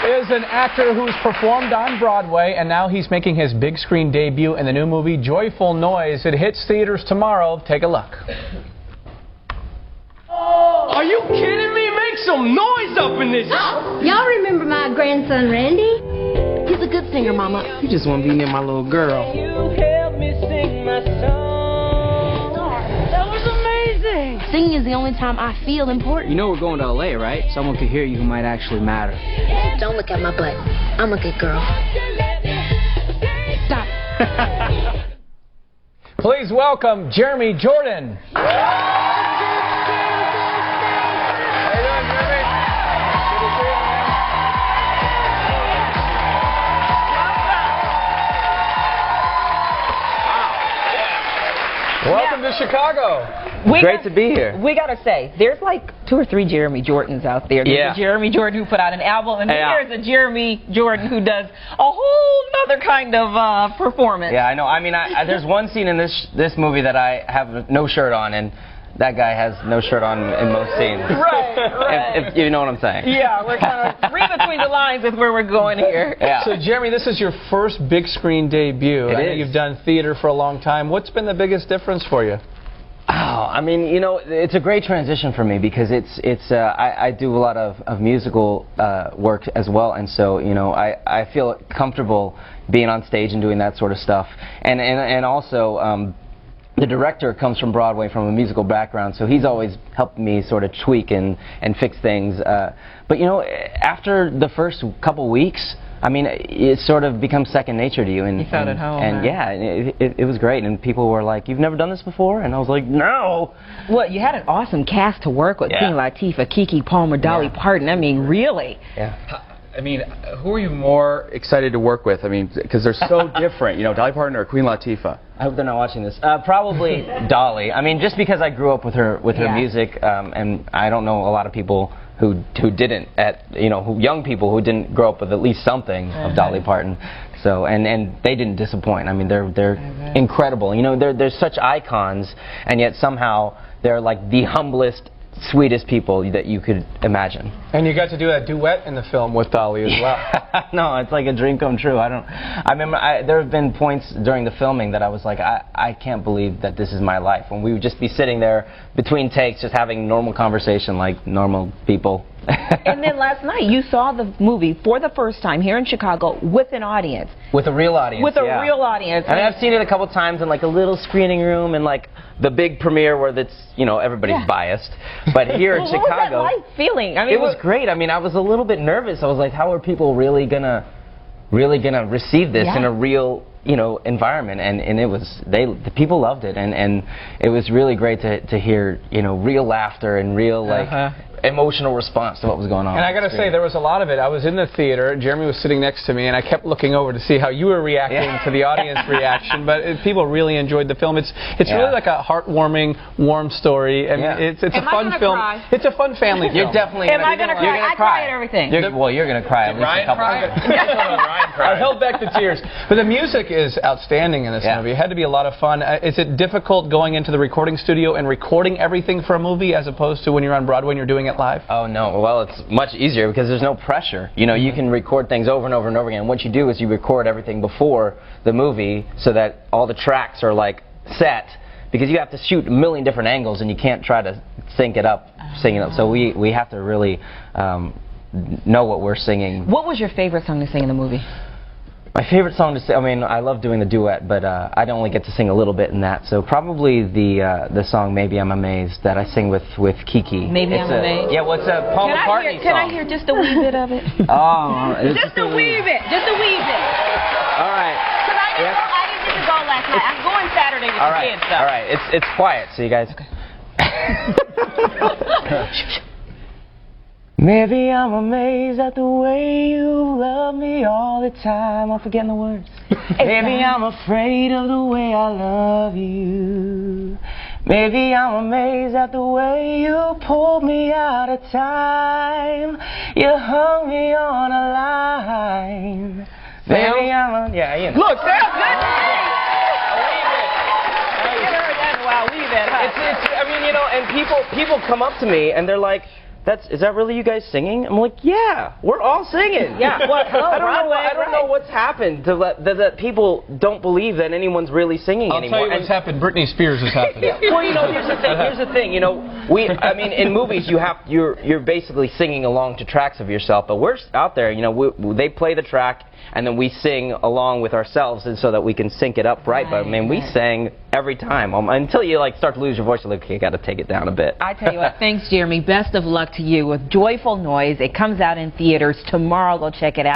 is an actor who's performed on Broadway, and now he's making his big screen debut in the new movie Joyful Noise. It hits theaters tomorrow. Take a look. Are you kidding me? Make some noise up in this. Y'all remember my grandson, Randy? He's a good singer, Mama. You just want to be near my little girl. You helped me sing my song. That was amazing. Singing is the only time I feel important. You know we're going to LA, right? Someone could hear you who might actually matter. Don't look at my butt. I'm a good girl. Stop. Please welcome Jeremy Jordan. Welcome to Chicago. Great to be here. We gotta say, there's like 2 or 3 Jeremy Jordans out there. There's a Jeremy Jordan who put out an album, and there's a Jeremy Jordan who does a whole other kind of performance. Yeah, I know. I mean, there's one scene in this movie that I have no shirt on, and that guy has no shirt on in most scenes. Right. If you know what I'm saying. Yeah, we're kind of read between the lines with where we're going here. Yeah. So, Jeremy, this is your first big screen debut. I know you've done theater for a long time. What's been the biggest difference for you? Oh, I mean, you know, it's a great transition for me because I do a lot of musical work as well, and so, you know, I feel comfortable being on stage and doing that sort of stuff, and also the director comes from Broadway, from a musical background, so he's always helped me sort of tweak and fix things. But you know, after the first couple weeks, I mean, it sort of becomes second nature to you. And you felt at home. And yeah, it was great. And people were like, "You've never done this before?" And I was like, "No." Well, you had an awesome cast to work with: Queen Latifah, Keke Palmer, Dolly Parton. I mean, really. Yeah. I mean, who are you more excited to work with? I mean, because they're so different, you know, Dolly Parton or Queen Latifah? I hope they're not watching this. Probably Dolly. I mean, just because I grew up with her music, and I don't know a lot of people who didn't, young people who didn't grow up with at least something of Dolly Parton. So and they didn't disappoint. I mean, they're incredible. You know, they're such icons, and yet somehow they're like the humblest, sweetest people that you could imagine. And you got to do that duet in the film with Dolly as well. No, it's like a dream come true. I remember there have been points during the filming that I was like, I can't believe that this is my life. When we would just be sitting there between takes, just having normal conversation like normal people. And then last night you saw the movie for the first time here in Chicago with an audience. With a real audience. With a real audience. I mean, I've seen it a couple times in like a little screening room and like the big premiere where that's, you know, everybody's biased. But here in Chicago, what was that like feeling? I mean, it was great. I mean, I was a little bit nervous. I was like, how are people really gonna receive this in a real, you know, environment? And it was, the people loved it, and it was really great to hear, you know, real laughter and real like emotional response to what was going on. And I got to say, there was a lot of it. I was in the theater, Jeremy was sitting next to me, and I kept looking over to see how you were reacting to the audience reaction. But people really enjoyed the film. It's really like a heartwarming, warm story, and it's a fun film. Cry? It's a fun family film. You're definitely Am I gonna cry? You're gonna I cry at everything. Well, you're gonna cry at least a couple times. I held back the tears. But the music is outstanding in this movie. It had to be a lot of fun. Is it difficult going into the recording studio and recording everything for a movie as opposed to when you're on Broadway and you're doing it live? Oh no, well, it's much easier because there's no pressure. You know, you can record things over and over and over again. What you do is you record everything before the movie so that all the tracks are like set, because you have to shoot a million different angles and you can't try to sync it up. So we have to really know what we're singing. What was your favorite song to sing in the movie? My favorite song to sing, I mean, I love doing the duet, but I only get to sing a little bit in that. So probably the song "Maybe I'm Amazed" that I sing with Keke. Maybe I'm Amazed. Yeah, well, it's a Paul McCartney song. Can I hear just a wee bit of it? Oh, just a wee bit. Just a wee bit. All right. Because I didn't get to go last night. I'm going Saturday with the kids. All right. It's quiet, so you guys. Maybe I'm amazed at the way you love me all the time. I'm forgetting the words. Maybe I'm afraid of the way I love you. Maybe I'm amazed at the way you pulled me out of time. You hung me on a line. Maybe I'm a... Yeah, you know. Look, that's good. I mean, you know, and people come up to me and they're like, is that really you guys singing? I'm like, yeah, we're all singing. Yeah. Well, hello, I don't know. Broadway, I don't know what's happened to that people don't believe that anyone's really singing I'll anymore. tell you what's happened. Britney Spears has happened. Well, you know, here's the thing. Here's the thing. You know, I mean, in movies, you're basically singing along to tracks of yourself, but we're out there. You know, they play the track, and then we sing along with ourselves, and so that we can sync it up right. But I mean, we sang every time until you like start to lose your voice. You're like, okay, you got to take it down a bit. I tell you what, thanks, Jeremy. Best of luck to you with Joyful Noise. It comes out in theaters tomorrow. Go check it out.